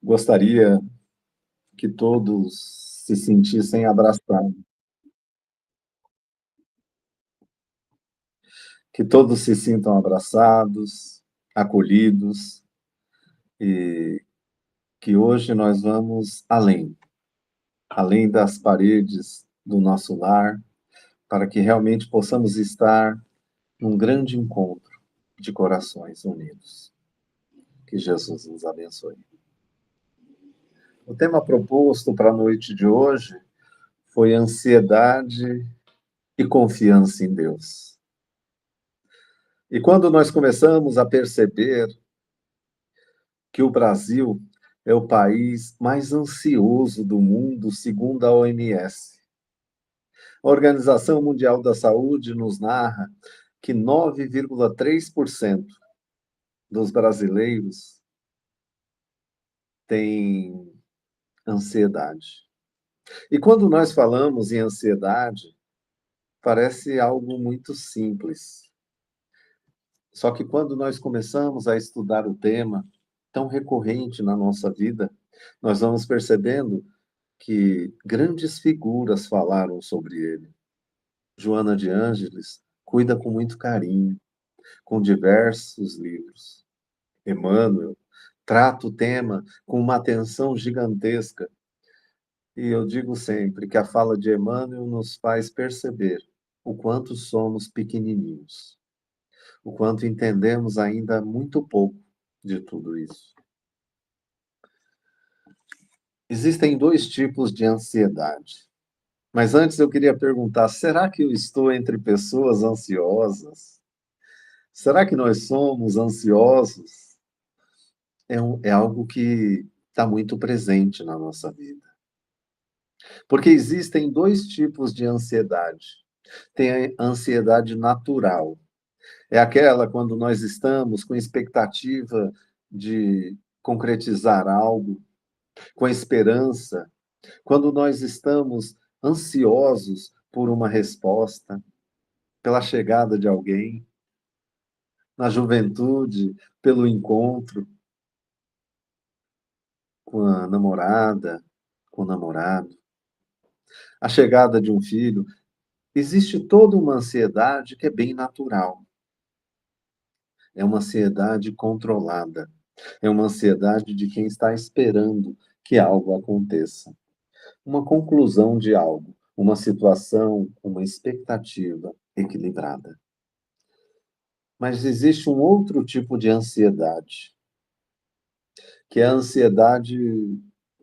Gostaria que todos se sentissem abraçados, que todos se sintam abraçados, acolhidos e que hoje nós vamos além das paredes do nosso lar, para que realmente possamos estar num grande encontro de corações unidos. Que Jesus nos abençoe. O tema proposto para a noite de hoje foi ansiedade e confiança em Deus. E quando nós começamos a perceber que o Brasil é o país mais ansioso do mundo, segundo a OMS. A Organização Mundial da Saúde nos narra que 9,3% dos brasileiros têm ansiedade. E quando nós falamos em ansiedade, parece algo muito simples. Só que quando nós começamos a estudar o tema, tão recorrente na nossa vida, nós vamos percebendo que grandes figuras falaram sobre ele. Joana de Ângeles cuida com muito carinho, com diversos livros. Emmanuel trata o tema com uma atenção gigantesca. E eu digo sempre que a fala de Emmanuel nos faz perceber o quanto somos pequenininhos, o quanto entendemos ainda muito pouco de tudo isso. Existem dois tipos de ansiedade. Mas antes eu queria perguntar: será que eu estou entre pessoas ansiosas? Será que nós somos ansiosos? É algo que está muito presente na nossa vida. Porque existem dois tipos de ansiedade. Tem a ansiedade natural. É aquela quando nós estamos com expectativa de concretizar algo, com esperança, quando nós estamos ansiosos por uma resposta, pela chegada de alguém, na juventude, pelo encontro com a namorada, com o namorado, a chegada de um filho. Existe toda uma ansiedade que é bem natural. É uma ansiedade controlada. É uma ansiedade de quem está esperando que algo aconteça. Uma conclusão de algo, uma situação, uma expectativa equilibrada. Mas existe um outro tipo de ansiedade, que é a ansiedade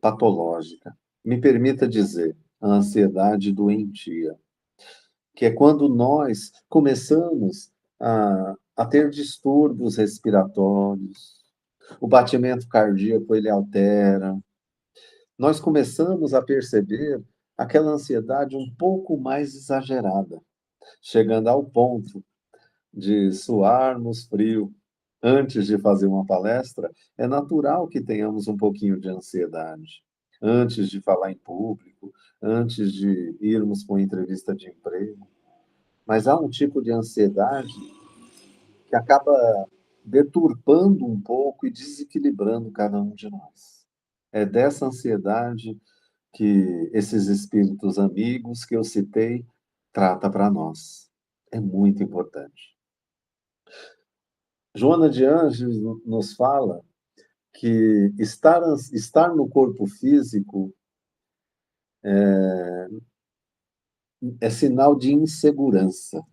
patológica. Me permita dizer, a ansiedade doentia, que é quando nós começamos a ter distúrbios respiratórios, o batimento cardíaco ele altera, nós começamos a perceber aquela ansiedade um pouco mais exagerada, chegando ao ponto de suarmos frio antes de fazer uma palestra. É natural que tenhamos um pouquinho de ansiedade. Antes de falar em público, antes de irmos para uma entrevista de emprego. Mas há um tipo de ansiedade que acaba deturpando um pouco e desequilibrando cada um de nós. É dessa ansiedade que esses espíritos amigos que eu citei trata para nós. É muito importante. Joana de Ângeles nos fala que estar no corpo físico é sinal de insegurança.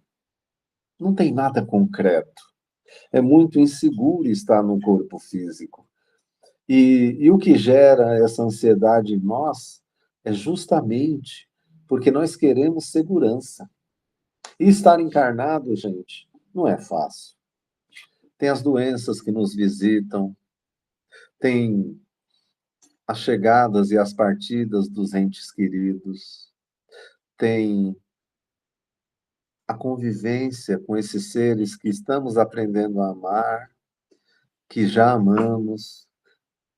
Não tem nada concreto. É muito inseguro estar no corpo físico. E o que gera essa ansiedade em nós é justamente porque nós queremos segurança. E estar encarnado, gente, não é fácil. Tem as doenças que nos visitam, tem as chegadas e as partidas dos entes queridos, tem a convivência com esses seres que estamos aprendendo a amar, que já amamos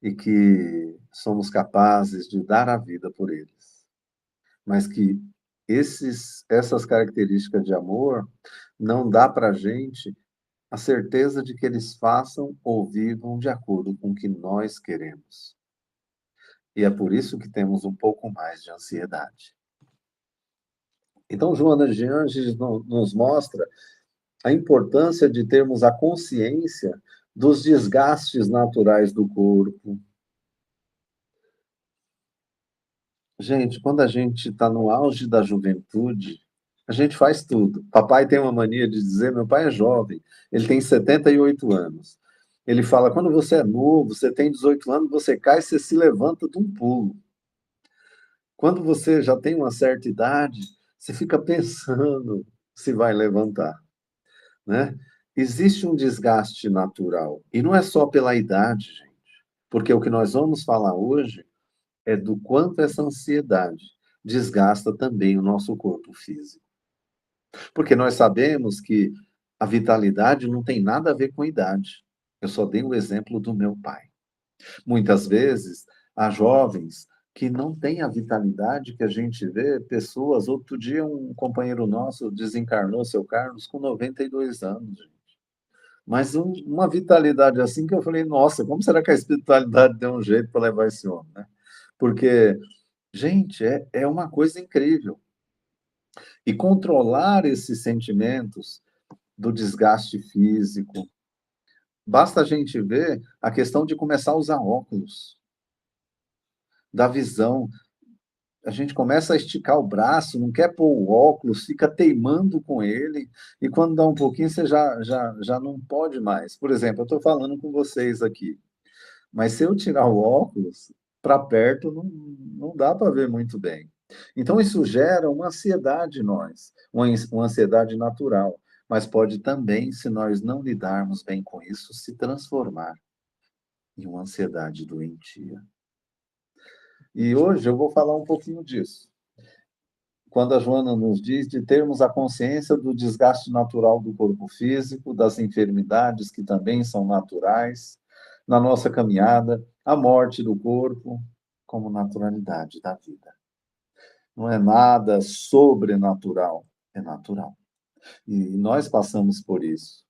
e que somos capazes de dar a vida por eles. Mas que essas características de amor não dá para a gente a certeza de que eles façam ou vivam de acordo com o que nós queremos. E é por isso que temos um pouco mais de ansiedade. Então, Joana de Ângeles nos mostra a importância de termos a consciência dos desgastes naturais do corpo. Gente, quando a gente está no auge da juventude, a gente faz tudo. Papai tem uma mania de dizer, meu pai é jovem, ele tem 78 anos. Ele fala, quando você é novo, você tem 18 anos, você cai, você se levanta de um pulo. Quando você já tem uma certa idade, você fica pensando se vai levantar, né? Existe um desgaste natural, e não é só pela idade, gente, porque o que nós vamos falar hoje é do quanto essa ansiedade desgasta também o nosso corpo físico. Porque nós sabemos que a vitalidade não tem nada a ver com idade. Eu só dei o exemplo do meu pai. Muitas vezes, há jovens que não têm a vitalidade que a gente vê, pessoas. Outro dia, um companheiro nosso desencarnou, seu Carlos, com 92 anos. Gente. Mas uma vitalidade assim que eu falei, nossa, como será que a espiritualidade deu um jeito para levar esse homem, né? Porque, gente, é uma coisa incrível. E controlar esses sentimentos do desgaste físico, basta a gente ver a questão de começar a usar óculos, da visão. A gente começa a esticar o braço, não quer pôr o óculos, fica teimando com ele, e quando dá um pouquinho, você já não pode mais. Por exemplo, eu estou falando com vocês aqui, mas se eu tirar o óculos, para perto não dá para ver muito bem. Então, isso gera uma ansiedade em nós, uma ansiedade natural, mas pode também, se nós não lidarmos bem com isso, se transformar em uma ansiedade doentia. E hoje eu vou falar um pouquinho disso. Quando a Joana nos diz de termos a consciência do desgaste natural do corpo físico, das enfermidades que também são naturais, na nossa caminhada, a morte do corpo, como naturalidade da vida. Não é nada sobrenatural, é natural. E nós passamos por isso.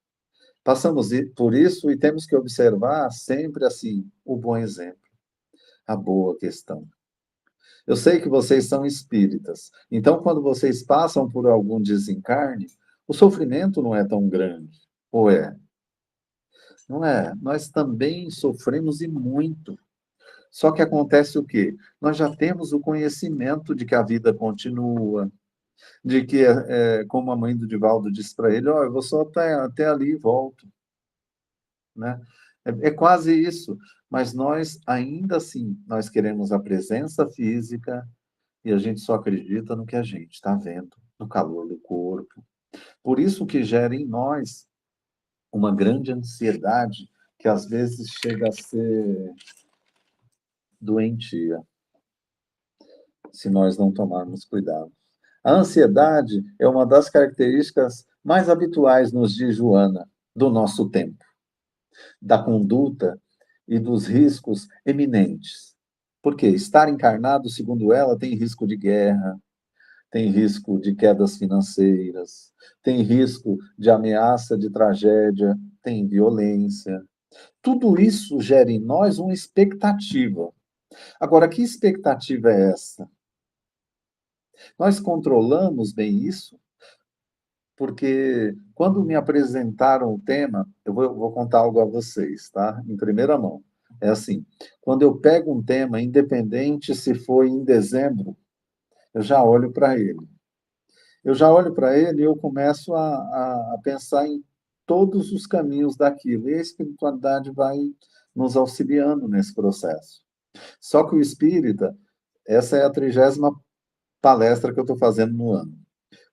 Passamos por isso e temos que observar sempre assim o bom exemplo, a boa questão. Eu sei que vocês são espíritas, então quando vocês passam por algum desencarne, o sofrimento não é tão grande, ou é? Não é? Nós também sofremos e muito. Só que acontece o quê? Nós já temos o conhecimento de que a vida continua, de que, como a mãe do Divaldo disse para ele, oh, eu vou só até ali e volto, né? É quase isso, mas nós, ainda assim, nós queremos a presença física e a gente só acredita no que a gente está vendo, no calor do corpo. Por isso que gera em nós uma grande ansiedade que às vezes chega a ser doentia, se nós não tomarmos cuidado. A ansiedade é uma das características mais habituais nos dias, Joana, do nosso tempo, da conduta e dos riscos eminentes. Porque estar encarnado, segundo ela, tem risco de guerra, tem risco de quedas financeiras, tem risco de ameaça de tragédia, tem violência. Tudo isso gera em nós uma expectativa. Agora, que expectativa é essa? Nós controlamos bem isso? Porque quando me apresentaram o tema, eu vou contar algo a vocês, tá? Em primeira mão. É assim, quando eu pego um tema, independente se foi em dezembro, eu já olho para ele. Eu já olho para ele e eu começo a pensar em todos os caminhos daquilo. E a espiritualidade vai nos auxiliando nesse processo. Só que o espírita, essa é a 30ª palestra que eu estou fazendo no ano.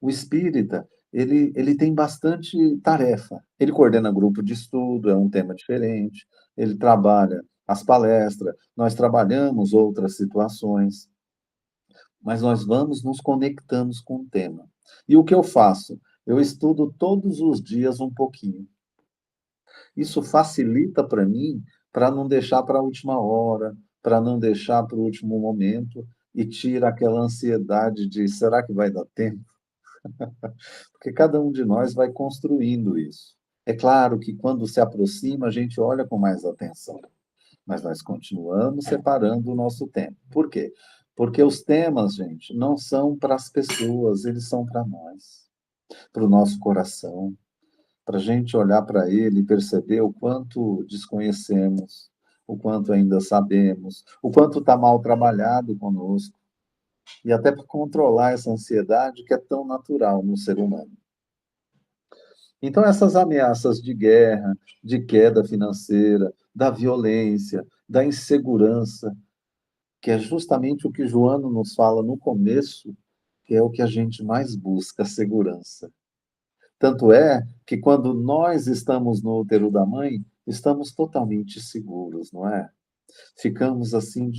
O espírita, ele tem bastante tarefa. Ele coordena grupo de estudo, é um tema diferente. Ele trabalha as palestras, nós trabalhamos outras situações, mas nós vamos nos conectando com o tema. E o que eu faço? Eu estudo todos os dias um pouquinho. Isso facilita para mim, para não deixar para a última hora, para não deixar para o último momento, e tira aquela ansiedade de será que vai dar tempo? Porque cada um de nós vai construindo isso. É claro que quando se aproxima, a gente olha com mais atenção. mas nós continuamos separando o nosso tempo. Por quê? Porque os temas, gente, não são para as pessoas, eles são para nós, para o nosso coração, para a gente olhar para ele e perceber o quanto desconhecemos, o quanto ainda sabemos, o quanto está mal trabalhado conosco, e até para controlar essa ansiedade que é tão natural no ser humano. Então, essas ameaças de guerra, de queda financeira, da violência, da insegurança, que é justamente o que Joano nos fala no começo, que é o que a gente mais busca, a segurança. Tanto é que quando nós estamos no útero da mãe, estamos totalmente seguros, não é? Ficamos assim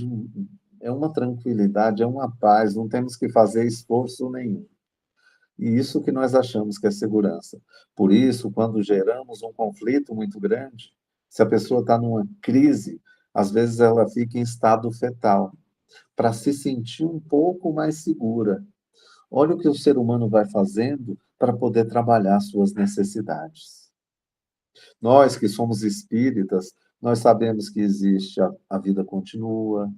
é uma tranquilidade, é uma paz, não temos que fazer esforço nenhum. E isso que nós achamos que é segurança. Por isso, quando geramos um conflito muito grande, se a pessoa está numa crise, às vezes ela fica em estado fetal, para se sentir um pouco mais segura. Olha o que o ser humano vai fazendo para poder trabalhar suas necessidades. Nós que somos espíritas, nós sabemos que existe a vida continua,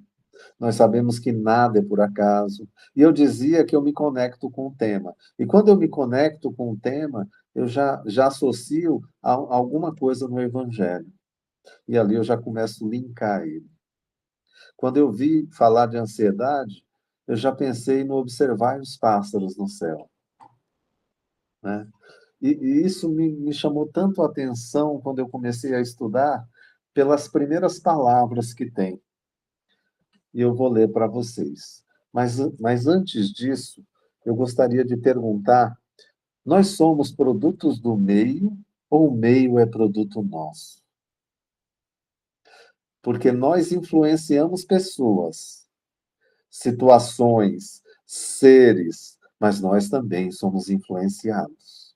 nós sabemos que nada é por acaso. E eu dizia que eu me conecto com o tema. E quando eu me conecto com o tema, eu já associo a alguma coisa no Evangelho. E ali eu já começo a linkar ele. Quando eu vi falar de ansiedade, eu já pensei no observar os pássaros no céu, né? E isso me chamou tanto a atenção quando eu comecei a estudar pelas primeiras palavras que tem. E eu vou ler para vocês. Mas antes disso, eu gostaria de perguntar: nós somos produtos do meio ou o meio é produto nosso? Porque nós influenciamos pessoas, situações, seres, mas nós também somos influenciados.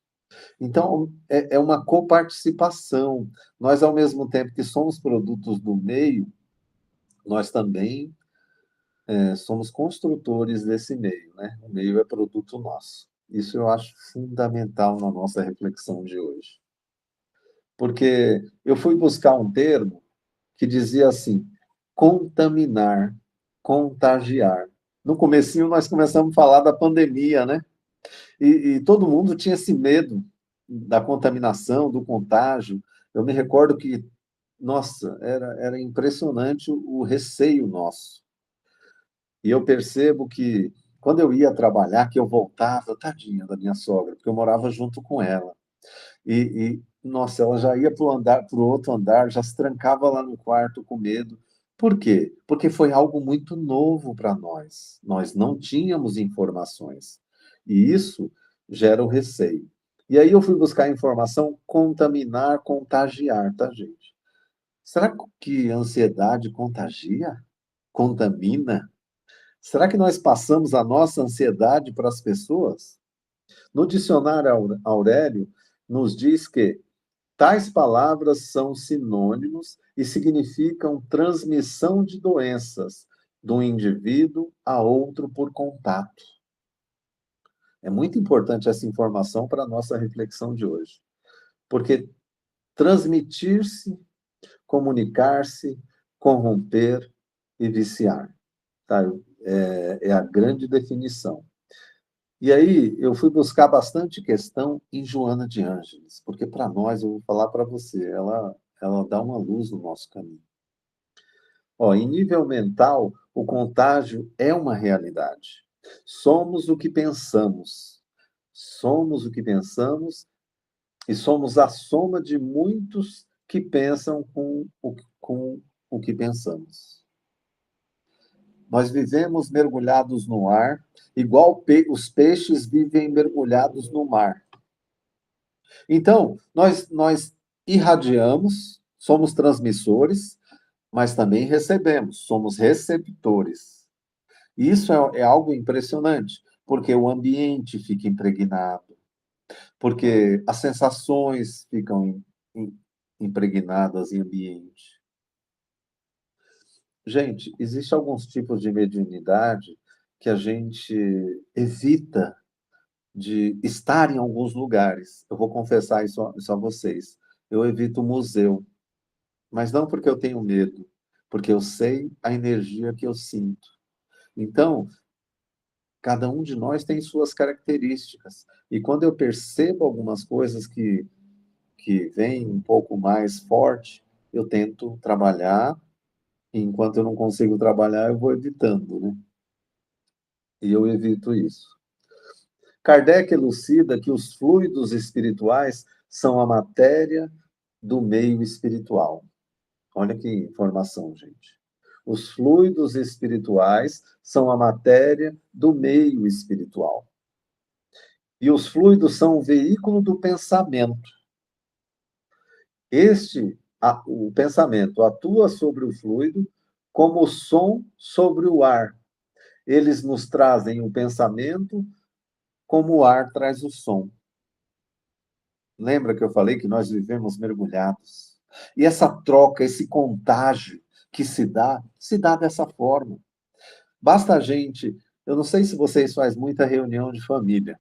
Então, é uma coparticipação. Nós, ao mesmo tempo que somos produtos do meio, nós também somos construtores desse meio, né? O meio é produto nosso. Isso eu acho fundamental na nossa reflexão de hoje. Porque eu fui buscar um termo que dizia assim: contaminar, contagiar. No comecinho nós começamos a falar da pandemia, né? E todo mundo tinha esse medo da contaminação, do contágio. Eu me recordo que, nossa, era impressionante o receio nosso. E eu percebo que quando eu ia trabalhar, que eu voltava, tadinha da minha sogra, porque eu morava junto com ela. Nossa, ela já ia para o outro andar, já se trancava lá no quarto com medo. Por quê? Porque foi algo muito novo para nós. Nós não tínhamos informações. E isso gera o receio. E aí eu fui buscar a informação contaminar, contagiar, tá, gente? Será que a ansiedade contagia? Contamina? Será que nós passamos a nossa ansiedade para as pessoas? No dicionário Aurélio, nos diz que tais palavras são sinônimos e significam transmissão de doenças de um indivíduo a outro por contato. É muito importante essa informação para a nossa reflexão de hoje, porque transmitir-se, comunicar-se, corromper e viciar, tá? É a grande definição. E aí eu fui buscar bastante questão em Joana de Ângeles, porque para nós, eu vou falar para você, ela dá uma luz no nosso caminho. Ó, em nível mental, o contágio é uma realidade. Somos o que pensamos. Somos o que pensamos e somos a soma de muitos que pensam com o que pensamos. Nós vivemos mergulhados no ar, igual os peixes vivem mergulhados no mar. Então, nós irradiamos, somos transmissores, mas também recebemos, somos receptores. E isso é algo impressionante, porque o ambiente fica impregnado, porque as sensações ficam impregnadas em ambiente. Gente, existem alguns tipos de mediunidade que a gente evita de estar em alguns lugares. Eu vou confessar isso a vocês. Eu evito museu, mas não porque eu tenho medo, porque eu sei a energia que eu sinto. Então, cada um de nós tem suas características. E quando eu percebo algumas coisas que vêm um pouco mais forte, eu tento trabalhar, e enquanto eu não consigo trabalhar, eu vou evitando, né? E eu evito isso. Kardec elucida que os fluidos espirituais são a matéria do meio espiritual. Olha que informação, gente. Os fluidos espirituais são a matéria do meio espiritual. E os fluidos são o veículo do pensamento. O pensamento atua sobre o fluido como o som sobre o ar. Eles nos trazem o pensamento como o ar traz o som. Lembra que eu falei que nós vivemos mergulhados? E essa troca, esse contágio que se dá dessa forma. Basta a gente. Eu não sei se vocês fazem muita reunião de família.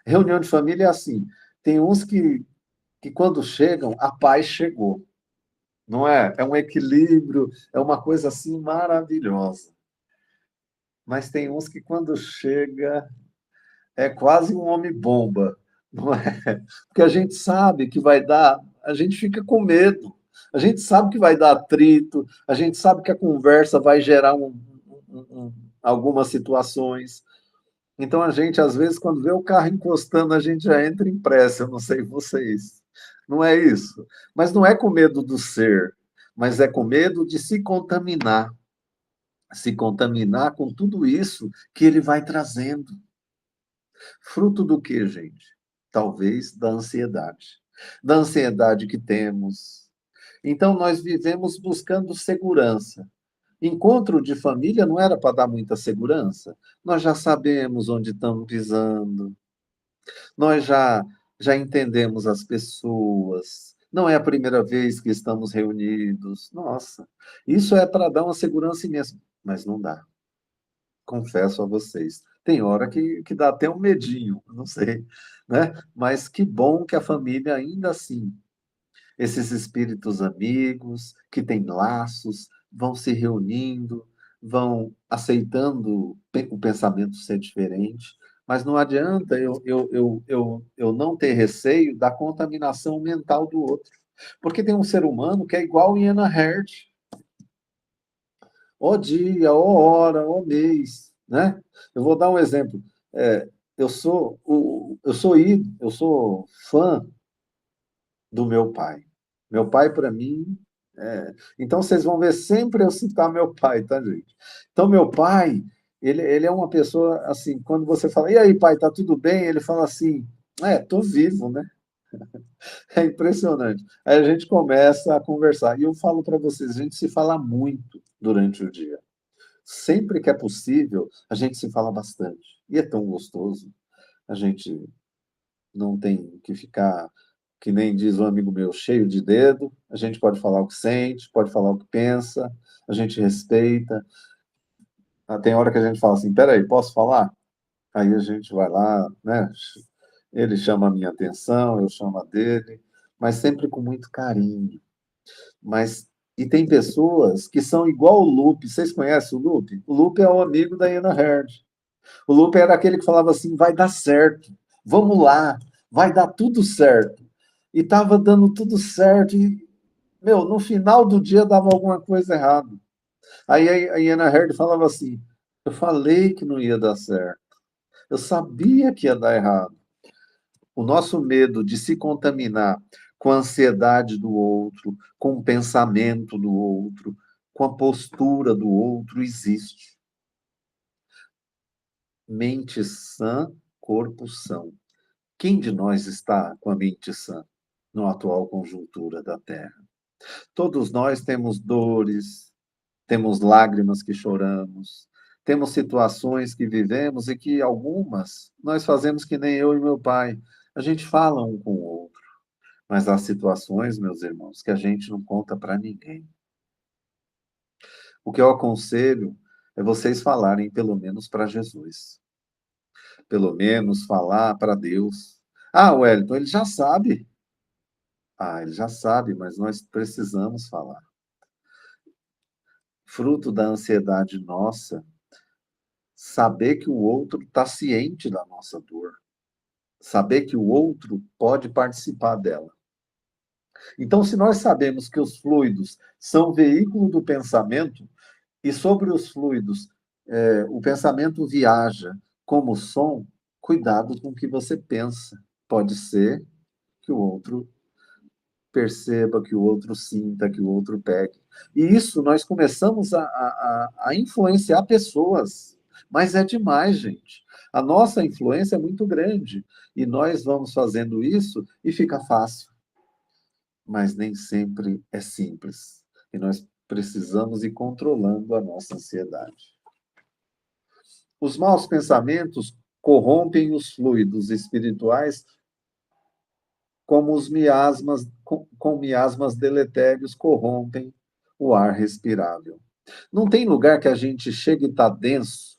Reunião de família é assim: tem uns que quando chegam, a paz chegou. Não é? É um equilíbrio, é uma coisa assim maravilhosa. Mas tem uns que quando chega, é quase um homem-bomba, não é? Porque a gente sabe que vai dar, a gente fica com medo, a gente sabe que vai dar atrito, a gente sabe que a conversa vai gerar algumas situações. Então a gente, às vezes, quando vê o carro encostando, a gente já entra em pressa, eu não sei vocês. Não é isso. Mas não é com medo do ser, mas é com medo de se contaminar com tudo isso que ele vai trazendo. Fruto do que, gente? Talvez da ansiedade. Da ansiedade que temos. Então, nós vivemos buscando segurança. Encontro de família não era para dar muita segurança. Nós já sabemos onde estamos pisando, nós já entendemos as pessoas. Não é a primeira vez que estamos reunidos. Nossa, isso é para dar uma segurança imensa, mas não dá. Confesso a vocês. Tem hora que dá até um medinho, não sei, né? Mas que bom que a família ainda assim, esses espíritos amigos que têm laços, vão se reunindo, vão aceitando o pensamento ser diferente, mas não adianta eu não ter receio da contaminação mental do outro. Porque tem um ser humano que é igual Iana Herd, ó dia, ó hora, ó mês, né? Eu vou dar um exemplo. É, eu sou fã do meu pai. Meu pai, para mim, então vocês vão ver sempre eu citar meu pai, tá, gente? Então, meu pai, ele é uma pessoa assim, quando você fala, e aí, pai, tá tudo bem? Ele fala assim, tô vivo, né? É impressionante. Aí a gente começa a conversar. E eu falo para vocês, a gente se fala muito durante o dia. Sempre que é possível, a gente se fala bastante. E é tão gostoso. A gente não tem que ficar, que nem diz um amigo meu, cheio de dedo. A gente pode falar o que sente, pode falar o que pensa, a gente respeita. Tem hora que a gente fala assim, peraí, posso falar? Aí a gente vai lá, né? Ele chama a minha atenção, eu chamo a dele, mas sempre com muito carinho. Mas e tem pessoas que são igual o Lupe. Vocês conhecem o Lupe? O Lupe é o amigo da Ana Herd. O Lupe era aquele que falava assim: vai dar certo, vamos lá, vai dar tudo certo. E estava dando tudo certo. E, meu, no final do dia dava alguma coisa errada. Aí a Iana Herd falava assim: eu falei que não ia dar certo. Eu sabia que ia dar errado. O nosso medo de se contaminar com a ansiedade do outro, com o pensamento do outro, com a postura do outro existe. Mente sã, corpo são. Quem de nós está com a mente sã na atual conjuntura da Terra? Todos nós temos dores, temos lágrimas que choramos, temos situações que vivemos e que algumas nós fazemos que nem eu e meu pai. A gente fala um com o outro, mas há situações, meus irmãos, que a gente não conta para ninguém. O que eu aconselho é vocês falarem pelo menos para Jesus. Pelo menos falar para Deus. Ah, Wellington, ele já sabe. Ah, ele já sabe, mas nós precisamos falar. fruto da ansiedade nossa, saber que o outro está ciente da nossa dor, saber que o outro pode participar dela. Então, se nós sabemos que os fluidos são veículo do pensamento, e sobre os fluidos, o pensamento viaja como som, cuidado com o que você pensa. Pode ser que o outro perceba, que o outro sinta, que o outro pegue. E isso nós começamos a influenciar pessoas. Mas é demais, gente. A nossa influência é muito grande. E nós vamos fazendo isso e fica fácil. Mas nem sempre é simples. E nós precisamos ir controlando a nossa ansiedade. Os maus pensamentos corrompem os fluidos espirituais como os miasmas, com miasmas deletérios corrompem o ar respirável. Não tem lugar que a gente chega e está denso,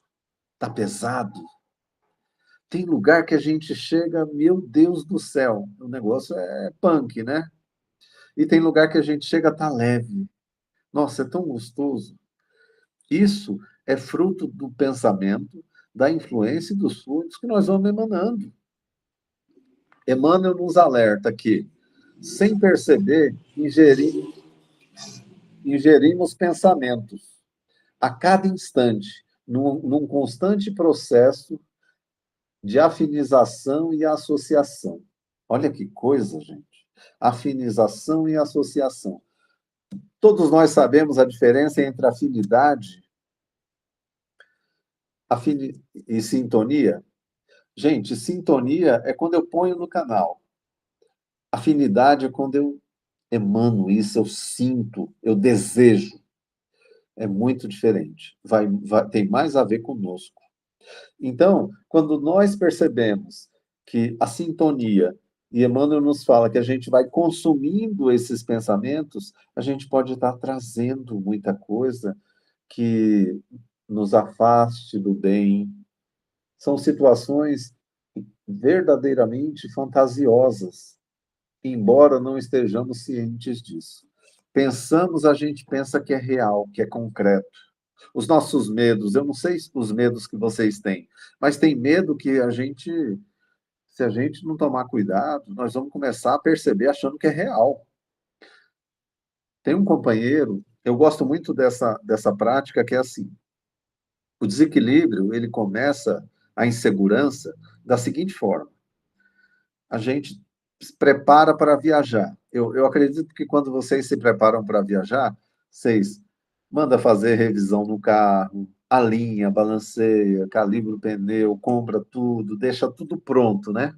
está pesado. Tem lugar que a gente chega, meu Deus do céu, o negócio é punk, né? E tem lugar que a gente chega, está leve. Nossa, é tão gostoso. Isso é fruto do pensamento, da influência e dos fluidos que nós vamos emanando. Emmanuel nos alerta que, sem perceber, ingerimos pensamentos a cada instante, num constante processo de afinização e associação. Olha que coisa, gente. Afinização e associação. Todos nós sabemos a diferença entre afinidade e sintonia. Gente, sintonia é quando eu ponho no canal. Afinidade é quando eu emano isso, eu sinto, eu desejo. É muito diferente. Tem mais a ver conosco. Então, quando nós percebemos que a sintonia, e Emmanuel nos fala que a gente vai consumindo esses pensamentos, a gente pode estar trazendo muita coisa que nos afaste do bem. São situações verdadeiramente fantasiosas, embora não estejamos cientes disso. Pensamos, a gente pensa que é real, que é concreto. Os nossos medos, eu não sei os medos que vocês têm, mas tem medo que se a gente não tomar cuidado, nós vamos começar a perceber achando que é real. Tem um companheiro, eu gosto muito dessa prática, que é assim: o desequilíbrio, ele começa, a insegurança, da seguinte forma: a gente se prepara para viajar. Eu acredito que quando vocês se preparam para viajar, vocês mandam fazer revisão no carro, alinha, balanceia, calibra o pneu, compra tudo, deixa tudo pronto, né?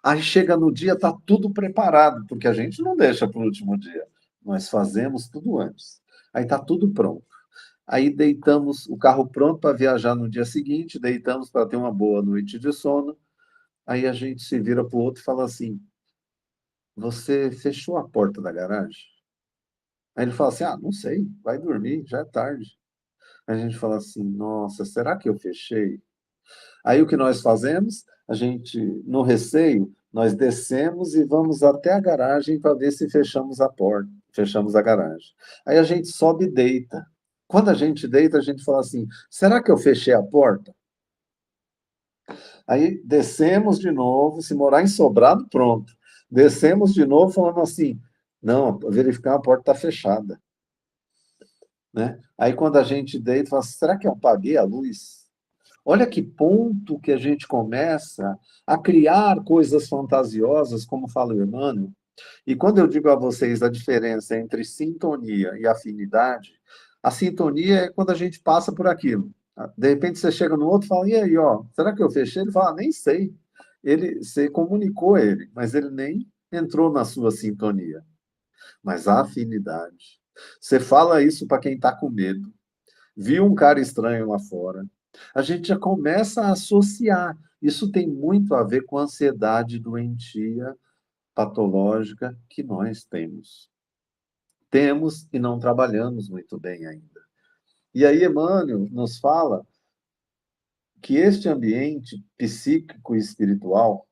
Aí chega no dia, está tudo preparado, porque a gente não deixa para o último dia. Nós fazemos tudo antes. Aí está tudo pronto. Aí deitamos o carro pronto para viajar no dia seguinte, deitamos para ter uma boa noite de sono. Aí a gente se vira para o outro e fala assim: você fechou a porta da garagem? Aí ele fala assim: ah, não sei, vai dormir, já é tarde. Aí a gente fala assim: nossa, será que eu fechei? Aí o que nós fazemos? A gente, no receio, nós descemos e vamos até a garagem para ver se fechamos a porta, fechamos a garagem. Aí a gente sobe e deita. Quando a gente deita, a gente fala assim: será que eu fechei a porta? Aí descemos de novo, se morar em Sobrado, pronto. Descemos de novo falando assim: não, verificar a porta está fechada. Né? Aí quando a gente deita, fala: será que eu apaguei a luz? Olha que ponto que a gente começa a criar coisas fantasiosas, como fala o Emmanuel. E quando eu digo a vocês a diferença entre sintonia e afinidade, a sintonia é quando a gente passa por aquilo. De repente você chega no outro e fala: e aí, ó, será que eu fechei? Ele fala: nem sei. Você comunicou ele, mas ele nem entrou na sua sintonia. Mas a afinidade. Você fala isso para quem está com medo, viu um cara estranho lá fora, a gente já começa a associar. Isso tem muito a ver com a ansiedade doentia, patológica que nós temos. Temos e não trabalhamos muito bem ainda. E aí, Emmanuel nos fala que este ambiente psíquico e espiritual,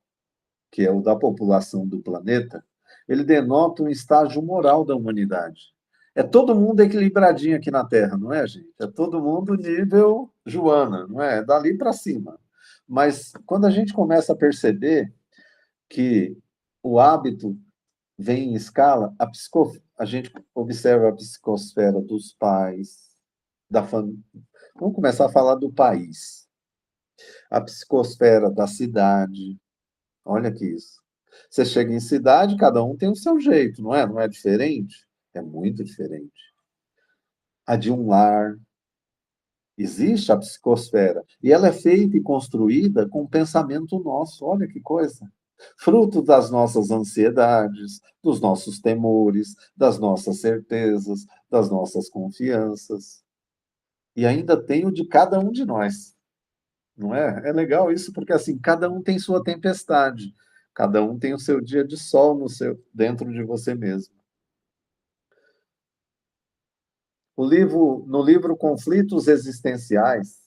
que é o da população do planeta, ele denota um estágio moral da humanidade. É todo mundo equilibradinho aqui na Terra, não é, gente? É todo mundo nível Joana, não é? É dali para cima. Mas quando a gente começa a perceber que o hábito vem em escala, a gente observa a psicosfera dos pais, da família. Vamos começar a falar do país. A psicosfera da cidade. Olha que isso. Você chega em cidade, cada um tem o seu jeito, não é? Não é diferente? É muito diferente. A de um lar. Existe a psicosfera. E ela é feita e construída com o pensamento nosso. Olha que coisa. Fruto das nossas ansiedades, dos nossos temores, das nossas certezas, das nossas confianças. E ainda tem o de cada um de nós. Não é? É legal isso porque assim, cada um tem sua tempestade. Cada um tem o seu dia de sol dentro de você mesmo. No livro Conflitos Existenciais,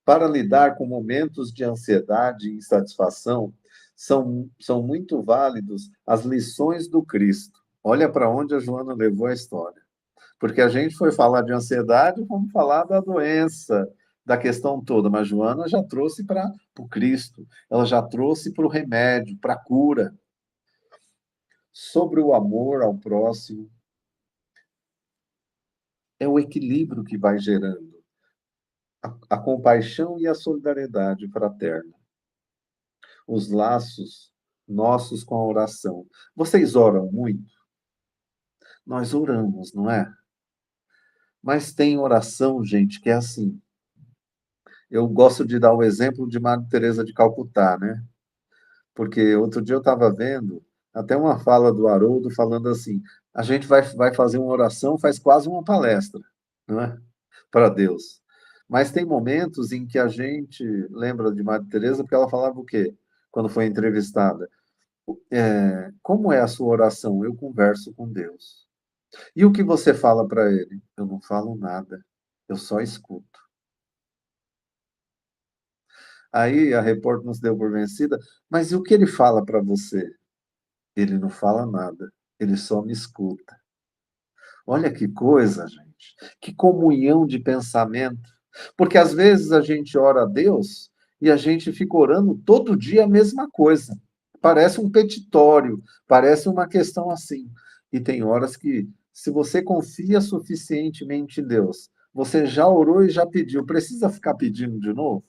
para lidar com momentos de ansiedade e insatisfação, são muito válidos as lições do Cristo. Olha para onde a Joana levou a história. Porque a gente foi falar de ansiedade, vamos falar da doença, da questão toda, mas Joana já trouxe para o Cristo, ela já trouxe para o remédio, para a cura, sobre o amor ao próximo. É o equilíbrio que vai gerando a compaixão e a solidariedade fraterna, os laços nossos com a oração. Vocês oram muito? Nós oramos, não é? Mas tem oração, gente, que é assim. Eu gosto de dar o exemplo de Madre Teresa de Calcutá, né? Porque outro dia eu estava vendo até uma fala do Haroldo falando assim: a gente vai fazer uma oração, faz quase uma palestra, não é? Para Deus. Mas tem momentos em que a gente lembra de Madre Teresa porque ela falava o quê? Quando foi entrevistada. Como é a sua oração? Eu converso com Deus. E o que você fala para ele? Eu não falo nada, eu só escuto. Aí a repórter nos deu por vencida, mas e o que ele fala para você? Ele não fala nada, ele só me escuta. Olha que coisa, gente. Que comunhão de pensamento. Porque às vezes a gente ora a Deus e a gente fica orando todo dia a mesma coisa. Parece um petitório, parece uma questão assim. E tem horas que, se você confia suficientemente em Deus, você já orou e já pediu, precisa ficar pedindo de novo?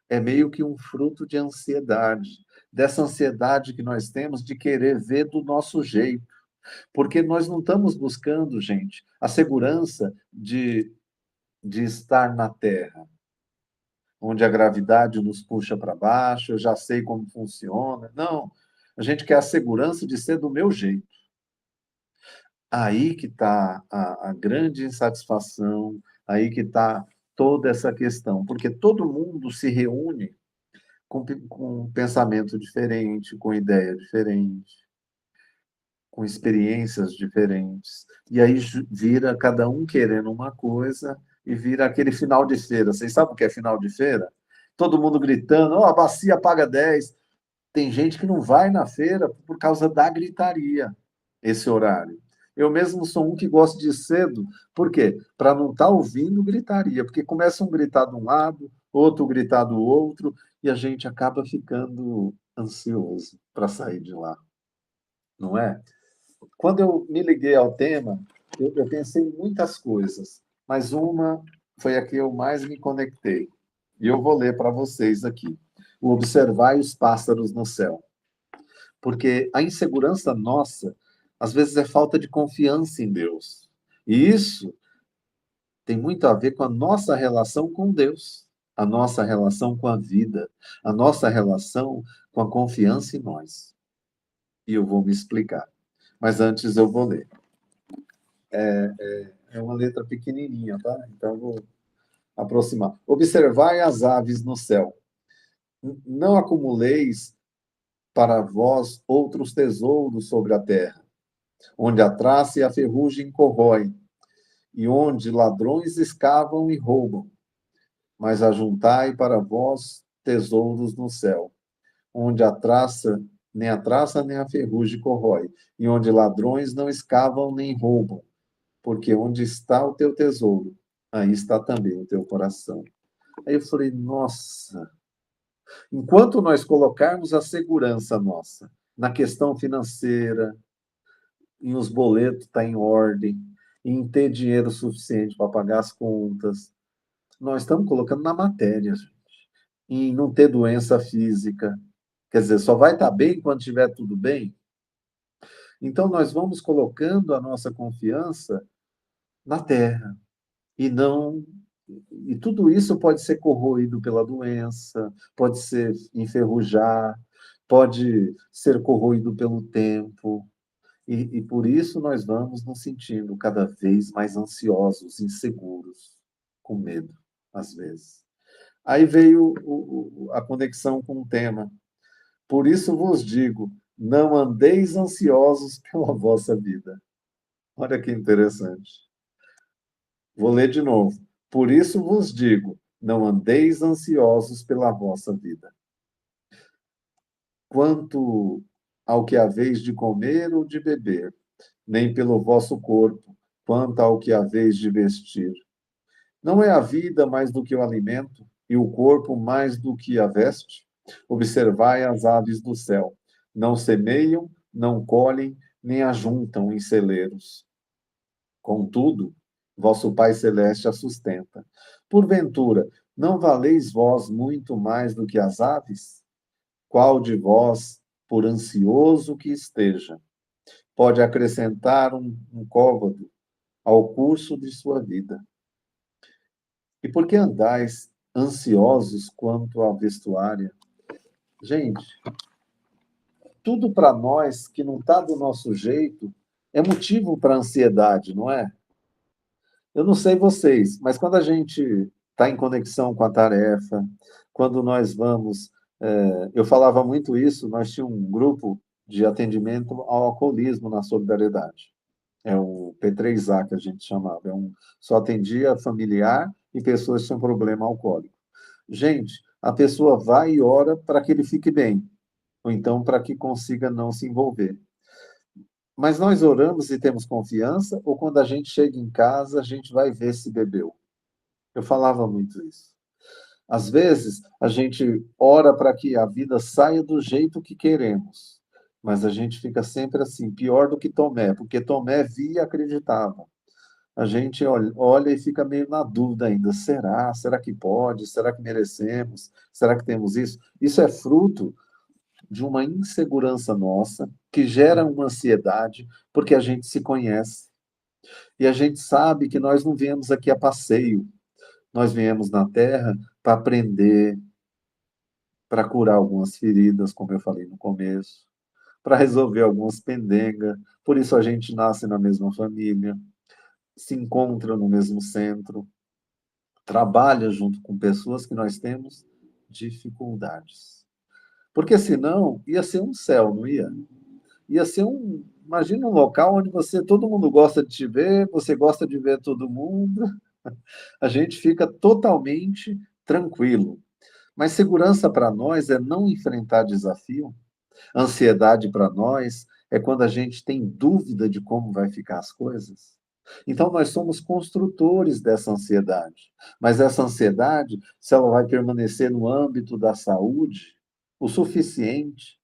É meio que um fruto de ansiedade, dessa ansiedade que nós temos de querer ver do nosso jeito. Porque nós não estamos buscando, gente, a segurança de estar na Terra, onde a gravidade nos puxa para baixo, eu já sei como funciona. Não, a gente quer a segurança de ser do meu jeito. Aí que está a grande insatisfação, aí que está toda essa questão, porque todo mundo se reúne com um pensamento diferente, com ideia diferente, com experiências diferentes. E aí vira cada um querendo uma coisa e vira aquele final de feira. Vocês sabem o que é final de feira? Todo mundo gritando, oh, a bacia paga 10. Tem gente que não vai na feira por causa da gritaria, esse horário. Eu mesmo sou um que gosta de ir cedo. Por quê? Para não estar ouvindo gritaria, porque começa um gritar de um lado, outro gritar do outro, e a gente acaba ficando ansioso para sair de lá, não é? Quando eu me liguei ao tema, eu pensei em muitas coisas, mas uma foi a que eu mais me conectei. E eu vou ler para vocês aqui. O Observai os pássaros no céu. Porque a insegurança nossa, às vezes, é falta de confiança em Deus. E isso tem muito a ver com a nossa relação com Deus, a nossa relação com a vida, a nossa relação com a confiança em nós. E eu vou me explicar. Mas antes eu vou ler. É uma letra pequenininha, tá? Então eu vou aproximar. Observai as aves no céu. Não acumuleis para vós outros tesouros sobre a terra, onde a traça e a ferrugem corroem, e onde ladrões escavam e roubam. Mas ajuntai para vós tesouros no céu, onde a traça nem a traça nem a ferrugem corrói, e onde ladrões não escavam nem roubam, porque onde está o teu tesouro, aí está também o teu coração. Aí eu falei, nossa, enquanto nós colocarmos a segurança nossa na questão financeira, em os boletos estar em ordem, em ter dinheiro suficiente para pagar as contas, nós estamos colocando na matéria, gente. Em não ter doença física. Quer dizer, só vai estar bem quando estiver tudo bem? Então, nós vamos colocando a nossa confiança na terra. E não. E tudo isso pode ser corroído pela doença, pode ser enferrujar, pode ser corroído pelo tempo. E por isso nós vamos nos sentindo cada vez mais ansiosos, inseguros, com medo, às vezes. Aí veio a conexão com o tema. Por isso vos digo, não andeis ansiosos pela vossa vida. Olha que interessante. Vou ler de novo. Por isso vos digo, não andeis ansiosos pela vossa vida. Quanto ao que haveis de comer ou de beber, nem pelo vosso corpo, quanto ao que haveis de vestir. Não é a vida mais do que o alimento, e o corpo mais do que a veste? Observai as aves do céu. Não semeiam, não colhem, nem ajuntam em celeiros. Contudo, vosso Pai Celeste a sustenta. Porventura, não valeis vós muito mais do que as aves? Qual de vós, por ansioso que esteja, pode acrescentar um côvado ao curso de sua vida? E por que andais ansiosos quanto à vestuária? Gente, tudo para nós que não está do nosso jeito é motivo para ansiedade, não é? Eu não sei vocês, mas quando a gente está em conexão com a tarefa, quando nós vamos. Eu falava muito isso, nós tínhamos um grupo de atendimento ao alcoolismo na Solidariedade. É o P3A que a gente chamava. Só atendia familiar e pessoas que tinham problema alcoólico. Gente, a pessoa vai e ora para que ele fique bem, ou então para que consiga não se envolver. Mas nós oramos e temos confiança, ou quando a gente chega em casa, a gente vai ver se bebeu? Eu falava muito isso. Às vezes, a gente ora para que a vida saia do jeito que queremos, mas a gente fica sempre assim, pior do que Tomé, porque Tomé via e acreditava. A gente olha e fica meio na dúvida ainda. Será? Será que pode? Será que merecemos? Será que temos isso? Isso é fruto de uma insegurança nossa, que gera uma ansiedade, porque a gente se conhece. E a gente sabe que nós não viemos aqui a passeio. Nós viemos na Terra para aprender, para curar algumas feridas, como eu falei no começo, para resolver algumas pendengas. Por isso a gente nasce na mesma família, se encontra no mesmo centro, trabalha junto com pessoas que nós temos dificuldades. Porque senão ia ser um céu, não ia? Ia ser imagina um local onde todo mundo gosta de te ver, você gosta de ver todo mundo, a gente fica totalmente tranquilo. Mas segurança para nós é não enfrentar desafio. Ansiedade para nós é quando a gente tem dúvida de como vai ficar as coisas. Então, nós somos construtores dessa ansiedade. Mas essa ansiedade, se ela vai permanecer no âmbito da saúde, o suficiente,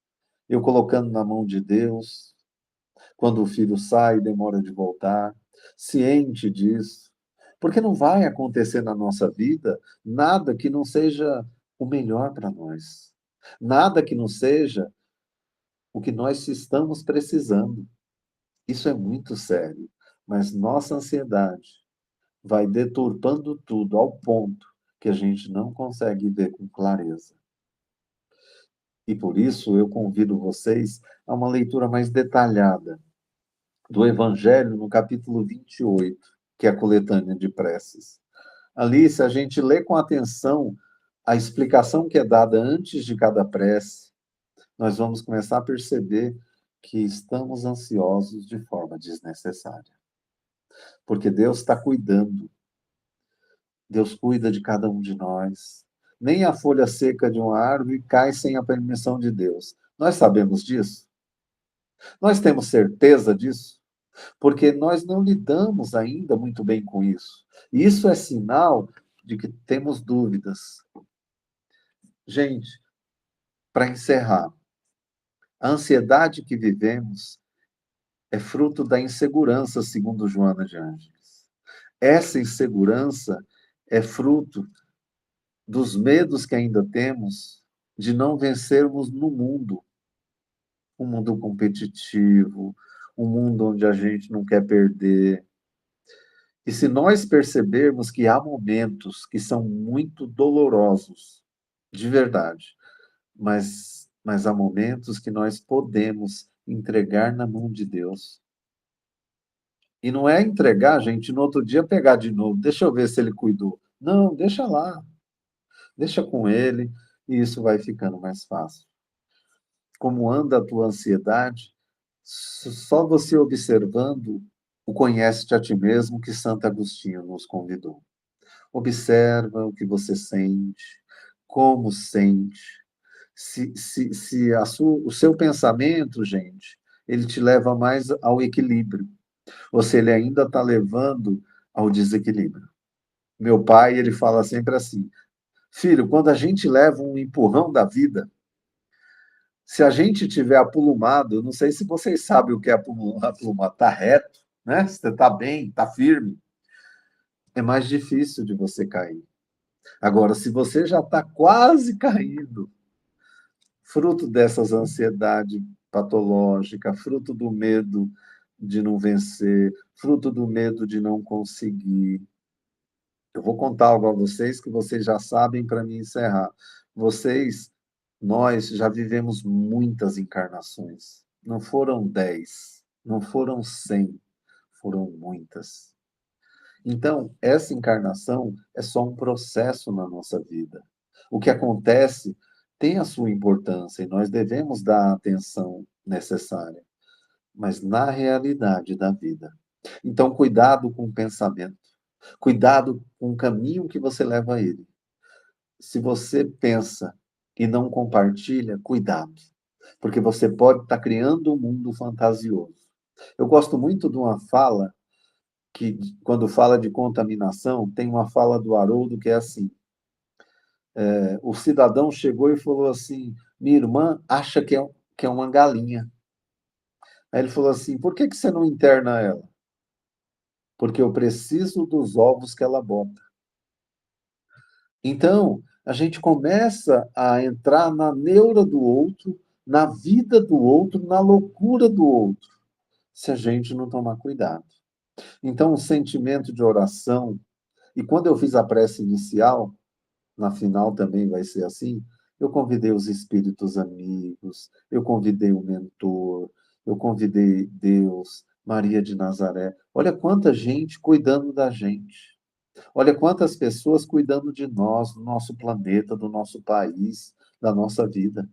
eu colocando na mão de Deus, quando o filho sai, demora de voltar, ciente disso. Porque não vai acontecer na nossa vida nada que não seja o melhor para nós. Nada que não seja o que nós estamos precisando. Isso é muito sério. Mas nossa ansiedade vai deturpando tudo ao ponto que a gente não consegue ver com clareza. E por isso eu convido vocês a uma leitura mais detalhada do Evangelho no capítulo 28, que é a coletânea de preces. Ali, se a gente lê com atenção a explicação que é dada antes de cada prece, nós vamos começar a perceber que estamos ansiosos de forma desnecessária. Porque Deus está cuidando. Deus cuida de cada um de nós. Nem a folha seca de uma árvore cai sem a permissão de Deus. Nós sabemos disso? Nós temos certeza disso? Porque nós não lidamos ainda muito bem com isso. E isso é sinal de que temos dúvidas. Gente, para encerrar, a ansiedade que vivemos é fruto da insegurança, segundo Joana de Ângeles. Essa insegurança é fruto dos medos que ainda temos de não vencermos no mundo, um mundo competitivo, um mundo onde a gente não quer perder. E se nós percebermos que há momentos que são muito dolorosos, de verdade, mas há momentos que nós podemos entregar na mão de Deus. E não é entregar, gente, no outro dia pegar de novo, deixa eu ver se ele cuidou. Não, deixa lá, deixa com ele, e isso vai ficando mais fácil. Como anda a tua ansiedade? Só você observando o conhece-te a ti mesmo que Santo Agostinho nos convidou. Observa o que você sente, como sente. Se o seu pensamento, gente, ele te leva mais ao equilíbrio, ou se ele ainda está levando ao desequilíbrio. Meu pai, ele fala sempre assim, filho, quando a gente leva um empurrão da vida, se a gente tiver aplumado, eu não sei se vocês sabem o que é aplumar, tá reto, né? Você está bem, está firme, é mais difícil de você cair. Agora, se você já está quase caindo, fruto dessas ansiedade patológica, fruto do medo de não vencer, fruto do medo de não conseguir. Eu vou contar algo a vocês que vocês já sabem para me encerrar. Vocês, nós já vivemos muitas encarnações. Não foram 10, não foram 100, foram muitas. Então, essa encarnação é só um processo na nossa vida. O que acontece tem a sua importância e nós devemos dar a atenção necessária, mas na realidade da vida. Então, cuidado com o pensamento, cuidado com o caminho que você leva a ele. Se você pensa e não compartilha, cuidado, porque você pode estar criando um mundo fantasioso. Eu gosto muito de uma fala que, quando fala de contaminação, tem uma fala do Haroldo que é assim: o cidadão chegou e falou assim: minha irmã acha que é uma galinha. Aí ele falou assim: por que você não interna ela? Porque eu preciso dos ovos que ela bota. Então, a gente começa a entrar na neura do outro, na vida do outro, na loucura do outro, se a gente não tomar cuidado. Então, o sentimento de oração, e quando eu fiz a prece inicial, na final também vai ser assim, eu convidei os espíritos amigos, eu convidei o mentor, eu convidei Deus, Maria de Nazaré. Olha quanta gente cuidando da gente. Olha quantas pessoas cuidando de nós, do nosso planeta, do nosso país, da nossa vida.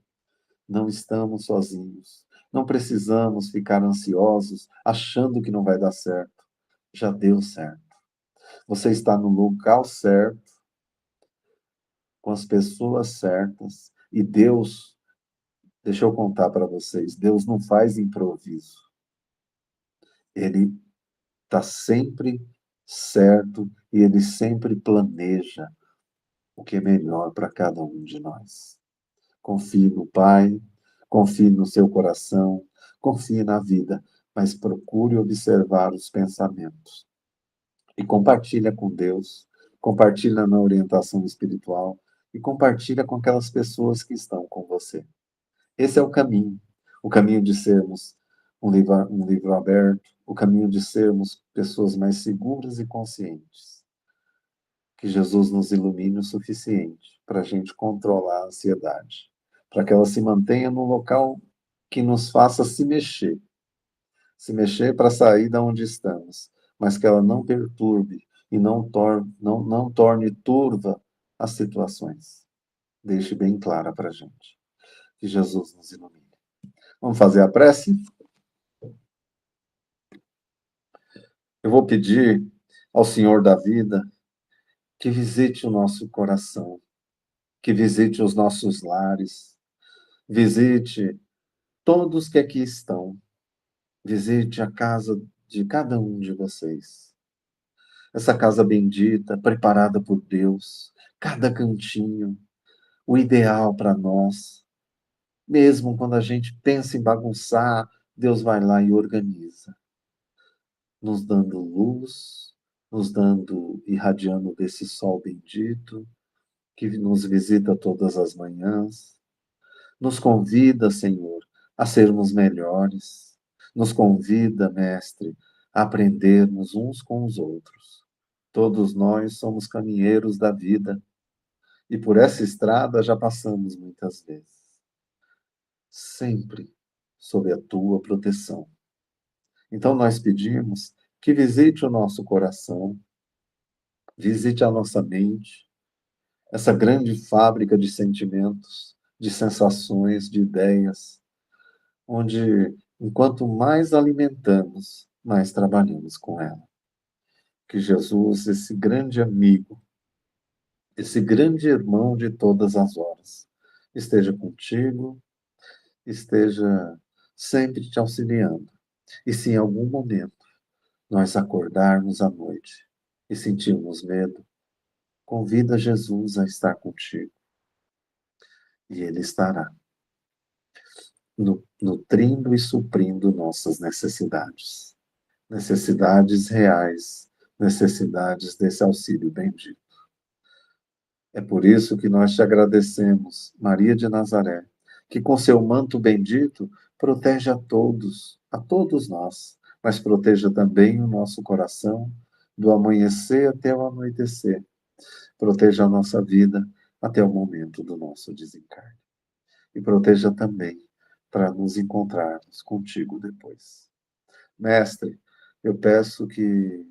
Não estamos sozinhos. Não precisamos ficar ansiosos, achando que não vai dar certo. Já deu certo. Você está no local certo, com as pessoas certas. E Deus, deixa eu contar para vocês, Deus não faz improviso. Ele está sempre certo e ele sempre planeja o que é melhor para cada um de nós. Confie no Pai, confie no seu coração, confie na vida, mas procure observar os pensamentos. E compartilha com Deus, compartilha na orientação espiritual e compartilha com aquelas pessoas que estão com você. Esse é o caminho de sermos um livro aberto, o caminho de sermos pessoas mais seguras e conscientes. Que Jesus nos ilumine o suficiente para a gente controlar a ansiedade, para que ela se mantenha num local que nos faça se mexer para sair da onde estamos, mas que ela não perturbe e não torne turva as situações. Deixe bem clara para a gente. Que Jesus nos ilumine. Vamos fazer a prece? Eu vou pedir ao Senhor da vida que visite o nosso coração, que visite os nossos lares, visite todos que aqui estão, visite a casa de cada um de vocês. Essa casa bendita, preparada por Deus, cada cantinho, o ideal para nós. Mesmo quando a gente pensa em bagunçar, Deus vai lá e organiza, nos dando luz, nos dando, irradiando desse sol bendito, que nos visita todas as manhãs. Nos convida, Senhor, a sermos melhores. Nos convida, Mestre, a aprendermos uns com os outros. Todos nós somos caminheiros da vida e por essa estrada já passamos muitas vezes. Sempre sob a tua proteção. Então nós pedimos que visite o nosso coração, visite a nossa mente, essa grande fábrica de sentimentos, de sensações, de ideias, onde, enquanto mais alimentamos, mais trabalhamos com ela. Que Jesus, esse grande amigo, esse grande irmão de todas as horas, esteja contigo, esteja sempre te auxiliando. E se em algum momento nós acordarmos à noite e sentirmos medo, convida Jesus a estar contigo. E Ele estará nutrindo e suprindo nossas necessidades. Necessidades reais, necessidades desse auxílio bendito. É por isso que nós te agradecemos, Maria de Nazaré, que com seu manto bendito protege a todos nós, mas proteja também o nosso coração do amanhecer até o anoitecer. Proteja a nossa vida até o momento do nosso desencarne. E proteja também para nos encontrarmos contigo depois. Mestre, eu peço que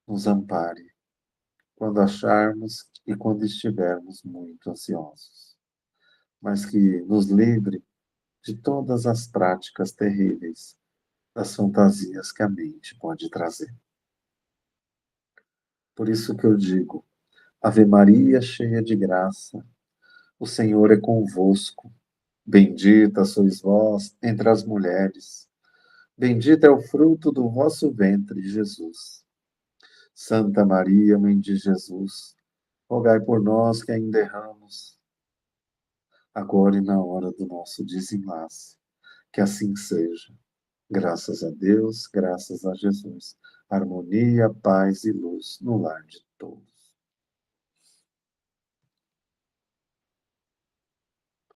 nos ampare quando acharmos e quando estivermos muito ansiosos, mas que nos livre de todas as práticas terríveis das fantasias que a mente pode trazer. Por isso que eu digo, Ave Maria, cheia de graça, o Senhor é convosco. Bendita sois vós entre as mulheres. Bendito é o fruto do vosso ventre, Jesus. Santa Maria, Mãe de Jesus, rogai por nós que ainda erramos, agora e na hora do nosso desenlace. Que assim seja. Graças a Deus, graças a Jesus. Harmonia, paz e luz no lar de todos.